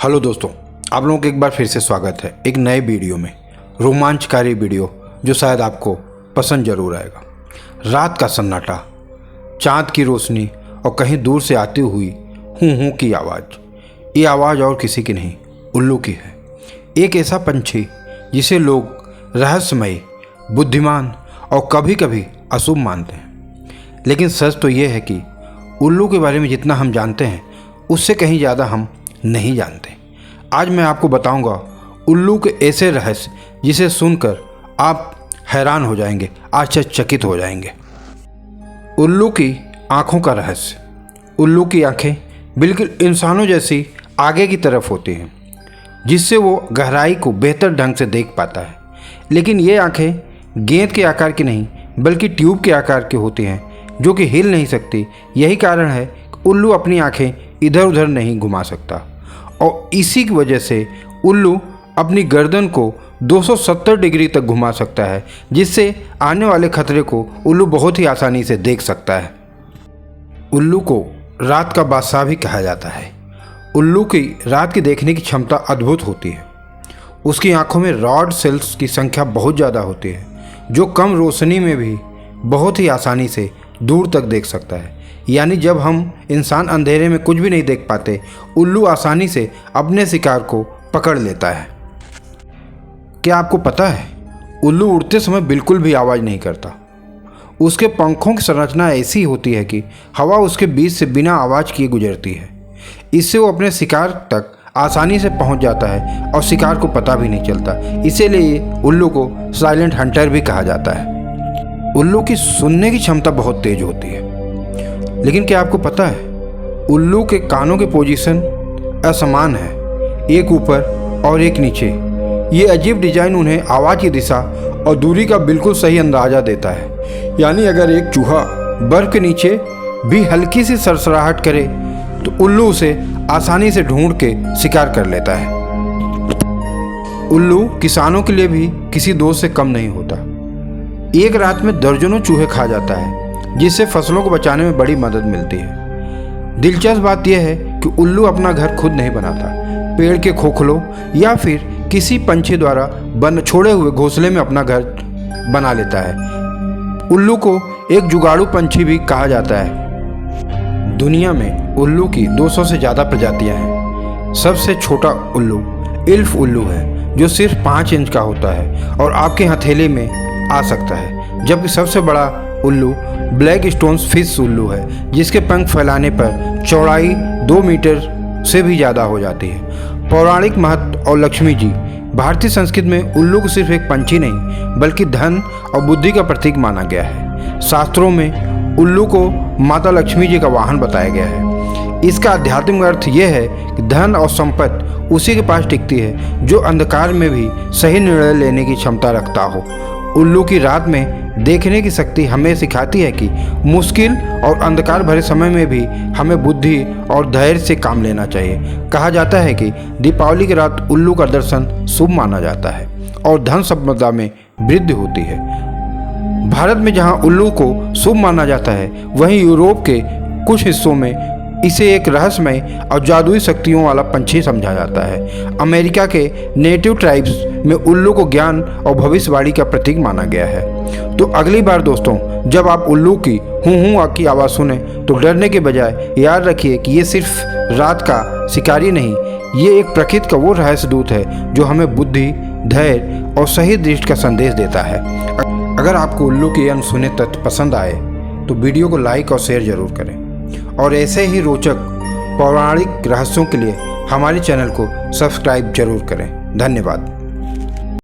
Hello दोस्तों, आप लोगों का एक बार फिर से स्वागत है एक नए वीडियो में। रोमांचकारी वीडियो जो शायद आपको पसंद जरूर आएगा। रात का सन्नाटा, चांद की रोशनी और कहीं दूर से आती हुई हूँ की आवाज़। ये आवाज़ और किसी की नहीं, उल्लू की है। एक ऐसा पंछी जिसे लोग रहस्यमयी, बुद्धिमान और कभी कभी अशुभ मानते हैं। लेकिन सच तो ये है कि उल्लू के बारे में जितना हम जानते हैं उससे कहीं ज़्यादा हम नहीं जानते। आज मैं आपको बताऊंगा उल्लू के ऐसे रहस्य जिसे सुनकर आप हैरान हो जाएंगे, आश्चर्यचकित हो जाएंगे। उल्लू की आँखों का रहस्य। उल्लू की आँखें बिल्कुल इंसानों जैसी आगे की तरफ होती हैं, जिससे वो गहराई को बेहतर ढंग से देख पाता है। लेकिन ये आँखें गेंद के आकार की नहीं बल्कि ट्यूब के आकार की होती हैं, जो कि हिल नहीं सकती। यही कारण है कि उल्लू अपनी आँखें इधर उधर नहीं घुमा सकता, और इसी की वजह से उल्लू अपनी गर्दन को 270 डिग्री तक घुमा सकता है, जिससे आने वाले खतरे को उल्लू बहुत ही आसानी से देख सकता है। उल्लू को रात का बादशाह भी कहा जाता है। उल्लू की रात की देखने की क्षमता अद्भुत होती है। उसकी आंखों में रॉड सेल्स की संख्या बहुत ज़्यादा होती है, जो कम रोशनी में भी बहुत ही आसानी से दूर तक देख सकता है। यानी जब हम इंसान अंधेरे में कुछ भी नहीं देख पाते, उल्लू आसानी से अपने शिकार को पकड़ लेता है। क्या आपको पता है, उल्लू उड़ते समय बिल्कुल भी आवाज़ नहीं करता। उसके पंखों की संरचना ऐसी होती है कि हवा उसके बीच से बिना आवाज़ किए गुजरती है। इससे वो अपने शिकार तक आसानी से पहुंच जाता है और शिकार को पता भी नहीं चलता। इसीलिए उल्लू को साइलेंट हंटर भी कहा जाता है। उल्लू की सुनने की क्षमता बहुत तेज होती है। लेकिन क्या आपको पता है, उल्लू के कानों की पोजीशन असमान है, एक ऊपर और एक नीचे। ये अजीब डिजाइन उन्हें आवाज़ की दिशा और दूरी का बिल्कुल सही अंदाज़ा देता है। यानी अगर एक चूहा बर्फ के नीचे भी हल्की सी सरसराहट करे तो उल्लू उसे आसानी से ढूंढ के शिकार कर लेता है। उल्लू किसानों के लिए भी किसी दोस्त से कम नहीं होता। एक रात में दर्जनों चूहे खा जाता है, जिससे फसलों को बचाने में बड़ी मदद मिलती है। दिलचस्प बात यह है कि उल्लू अपना घर खुद नहीं बनाता, पेड़ के खोखलों या फिर किसी पंछी द्वारा छोड़े हुए घोंसले में अपना घर बना लेता है। उल्लू को एक जुगाड़ू पंछी भी कहा जाता है। दुनिया में उल्लू की 200 से ज़्यादा प्रजातियां हैं। सबसे छोटा उल्लू इल्फ उल्लू है, जो सिर्फ 5 इंच का होता है और आपके हथेली में आ सकता है। जबकि सबसे बड़ा उल्लू ब्लैक स्टोन्स फिश उल्लू है, जिसके पंख फैलाने पर चौड़ाई 2 मीटर से भी ज़्यादा हो जाती है। पौराणिक महत्व और लक्ष्मी जी। भारतीय संस्कृति में उल्लू को सिर्फ एक पंछी नहीं बल्कि धन और बुद्धि का प्रतीक माना गया है। शास्त्रों में उल्लू को माता लक्ष्मी जी का वाहन बताया गया है। इसका आध्यात्मिक अर्थ यह है कि धन और संपत्ति उसी के पास टिकती है जो अंधकार में भी सही निर्णय लेने की क्षमता रखता हो। उल्लू की रात में देखने की शक्ति हमें सिखाती है कि मुश्किल और अंधकार भरे समय में भी हमें बुद्धि और धैर्य से काम लेना चाहिए। कहा जाता है कि दीपावली की रात उल्लू का दर्शन शुभ माना जाता है और धन संपदा में वृद्धि होती है। भारत में जहां उल्लू को शुभ माना जाता है, वहीं यूरोप के कुछ हिस्सों में इसे एक रहस्यमय और जादुई शक्तियों वाला पंछी समझा जाता है। अमेरिका के नेटिव ट्राइब्स में उल्लू को ज्ञान और भविष्यवाणी का प्रतीक माना गया है। तो अगली बार दोस्तों, जब आप उल्लू की हूँ की आवाज़ सुने तो डरने के बजाय याद रखिए कि ये सिर्फ रात का शिकारी नहीं, ये एक प्रकृति का वो रहस्य दूत है जो हमें बुद्धि, धैर्य और सही दृष्टि का संदेश देता है। अगर आपको उल्लू के अनसुने तथ्य पसंद आए तो वीडियो को लाइक और शेयर जरूर करें, और ऐसे ही रोचक पौराणिक रहस्यों के लिए हमारे चैनल को सब्सक्राइब जरूर करें। धन्यवाद।